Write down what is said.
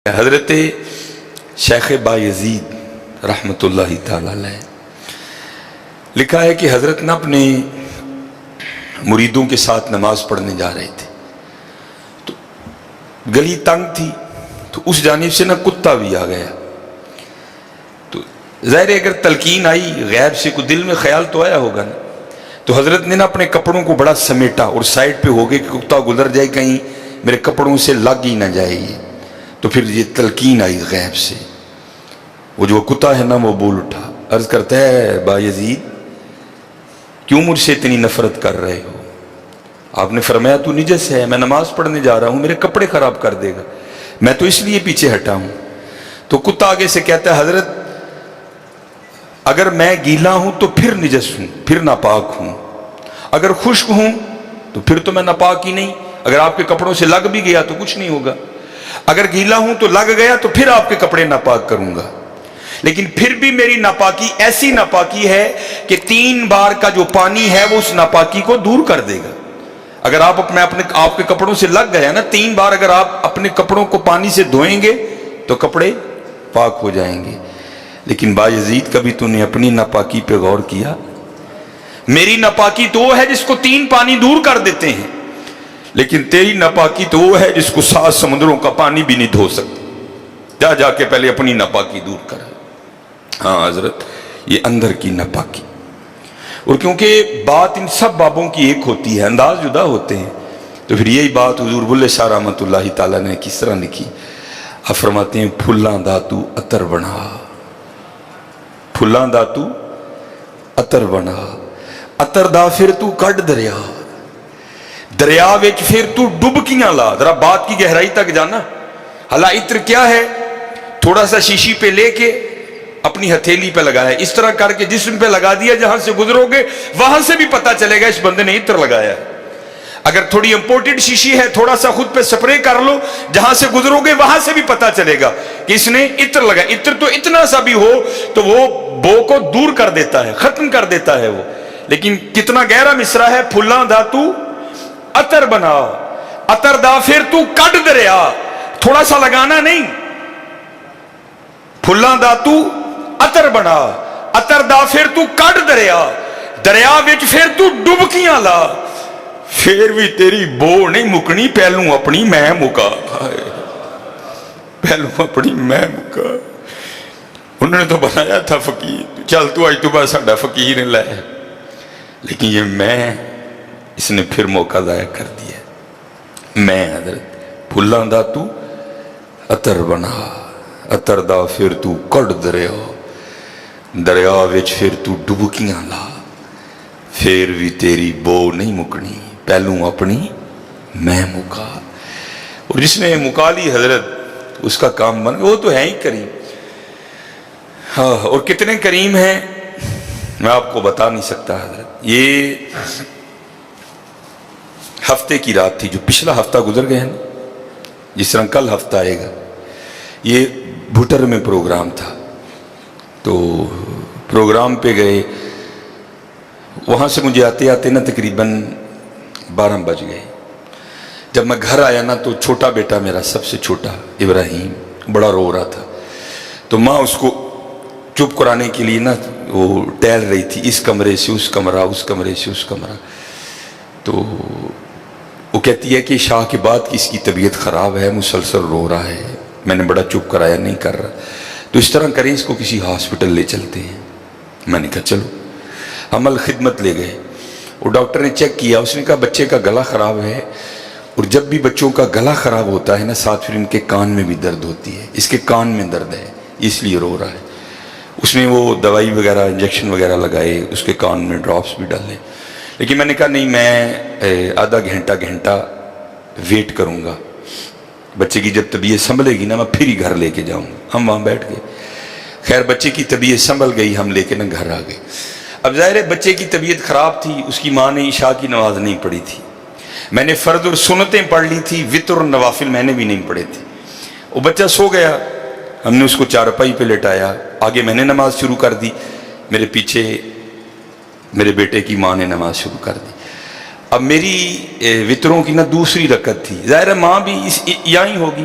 حضرت شیخ بایزید رحمۃ اللہ تعالی علیہ لکھا ہے کہ حضرت نے اپنے مریدوں کے ساتھ نماز پڑھنے جا رہے تھے تو گلی تنگ تھی تو اس جانب سے کتا بھی آ گیا. تو ظاہر ہے اگر تلقین آئی غیب سے کوئی دل میں خیال تو آیا ہوگا نا, تو حضرت نے اپنے کپڑوں کو بڑا سمیٹا اور سائڈ پہ ہو گئے کہ کتا گزر جائے کہیں میرے کپڑوں سے لگ ہی نہ جائے. یہ تو پھر یہ تلقین آئی غیب سے, وہ جو کتا ہے نا وہ بول اٹھا, عرض کرتا ہے بایزید کیوں مجھ سے اتنی نفرت کر رہے ہو؟ آپ نے فرمایا تو نجس ہے, میں نماز پڑھنے جا رہا ہوں, میرے کپڑے خراب کر دے گا, میں تو اس لیے پیچھے ہٹا ہوں. تو کتا آگے سے کہتا ہے حضرت اگر میں گیلا ہوں تو پھر نجس ہوں, پھر ناپاک ہوں, اگر خشک ہوں تو پھر تو میں ناپاک ہی نہیں, اگر آپ کے کپڑوں سے لگ بھی گیا تو کچھ نہیں ہوگا, اگر گیلا ہوں تو لگ گیا تو پھر آپ کے کپڑے ناپاک کروں گا. لیکن پھر بھی میری ناپاکی ایسی ناپاکی ہے کہ 3 بار کا جو پانی ہے وہ اس ناپاکی کو دور کر دے گا. اگر آپ کے کپڑوں سے لگ گیا نا 3 بار, اگر آپ اپنے کپڑوں کو پانی سے دھوئیں گے تو کپڑے پاک ہو جائیں گے. لیکن بایزید کبھی تو نے اپنی ناپاکی پہ غور کیا؟ میری ناپاکی تو وہ ہے جس کو 3 پانی دور کر دیتے ہیں, لیکن تیری ناپاکی تو وہ ہے جس کو 7 سمندروں کا پانی بھی نہیں دھو سکتا. جا کے پہلے اپنی ناپاکی دور کر. ہاں حضرت یہ اندر کی ناپاکی, اور کیونکہ بات ان سب بابوں کی ایک ہوتی ہے, انداز جدا ہوتے ہیں, تو پھر یہی بات حضور بلے شاہ رحمۃ اللہ تعالیٰ نے کس طرح لکھی. آپ فرماتے ہیں پھلاں دا تو عطر بنا, پھلاں دا تو عطر بنا, عطر دا پھر تو کڈ دریا, دریا وچ پھر تو ڈبکیاں لا. ذرا بات کی گہرائی تک جانا. حالا عطر کیا ہے؟ تھوڑا سا شیشی پہ لے کے اپنی ہتھیلی پہ لگایا, اس طرح کر کے جسم پہ لگا دیا, جہاں سے گزرو گے وہاں سے بھی پتا چلے گا اس بندے نے عطر لگایا ہے. اگر تھوڑی امپورٹڈ شیشی ہے تھوڑا سا خود پہ سپرے کر لو, جہاں سے گزرو گے وہاں سے بھی پتا چلے گا کہ اس نے عطر لگایا. عطر تو اتنا سا بھی ہو تو وہ بو کو دور کر دیتا ہے, ختم کر دیتا ہے وہ. لیکن کتنا گہرا مصرع ہے, پھلاں دا تو عطر بنا, عطر دا پھر تو کڈ دریا. تھوڑا سا لگانا نہیں, پھلاں دا تو عطر بنا, عطر دا پھر تو کڈ دریا, دریا وچ پھر تو ڈبکیاں لا, پھر بھی تیری بو نہیں مکنی, پہلوں اپنی میں مکا, پہلوں اپنی میں مکا. انہوں نے تو بنایا تھا فقیر, چل تو آج تو بعد ساڈا فقیر لے, لیکن یہ میں اس نے پھر موقع ضائع کر دیا. میں حضرت پھلاں دا تو عطر بنا, عطر دا پھر تو کڈ دریا, دریا وچ پھر تو ڈبکیاں لا, پھر بھی تیری بو نہیں مکنی, پہلوں اپنی میں مکا. اور جس نے مکا لی حضرت اس کا کام بن گیا, وہ تو ہے ہی کریم. ہاں, اور کتنے کریم ہیں میں آپ کو بتا نہیں سکتا حضرت. یہ ہفتے کی رات تھی, جو پچھلا ہفتہ گزر گئے ہیں, جس طرح کل ہفتہ آئے گا. یہ بھٹر میں پروگرام تھا, تو پروگرام پہ گئے, وہاں سے مجھے آتے آتے نا تقریباً 12 بج گئے. جب میں گھر آیا نا تو چھوٹا بیٹا میرا, سب سے چھوٹا ابراہیم, بڑا رو رہا تھا. تو ماں اس کو چپ کرانے کے لیے نا وہ ٹہل رہی تھی, اس کمرے سے اس کمرہ, اس کمرے سے اس کمرہ. تو وہ کہتی ہے کہ شاہ کے بعد کی اس کی طبیعت خراب ہے, مسلسل رو رہا ہے, میں نے بڑا چپ کرایا, نہیں کر رہا, تو اس طرح کریں اس کو کسی ہاسپٹل لے چلتے ہیں. میں نے کہا چلو. عمل خدمت لے گئے, اور ڈاکٹر نے چیک کیا, اس نے کہا بچے کا گلا خراب ہے, اور جب بھی بچوں کا گلا خراب ہوتا ہے نا ساتھ پھر ان کے کان میں بھی درد ہوتی ہے, اس کے کان میں درد ہے اس لیے رو رہا ہے. اس نے وہ دوائی وغیرہ انجیکشن وغیرہ لگائے, اس کے کان میں ڈراپس بھی ڈالے. لیکن میں نے کہا نہیں, میں آدھا گھنٹہ ویٹ کروں گا, بچے کی جب طبیعت سنبھلے گی نا میں پھر ہی گھر لے کے جاؤں گا. ہم وہاں بیٹھ گئے. خیر بچے کی طبیعت سنبھل گئی, ہم لے کے نا گھر آ گئے. اب ظاہر ہے بچے کی طبیعت خراب تھی, اس کی ماں نے عشاء کی نماز نہیں پڑھی تھی, میں نے فرض اور سنتیں پڑھ لی تھی, وتر اور نوافل میں نے بھی نہیں پڑھے تھے. وہ بچہ سو گیا, ہم نے اس کو چارپائی پہ لٹایا, آگے میں نے نماز شروع کر دی, میرے پیچھے میرے بیٹے کی ماں نے نماز شروع کر دی. اب میری وطروں کی نا دوسری رکعت تھی, ظاہر ہے ماں بھی یہاں ہی ہوگی,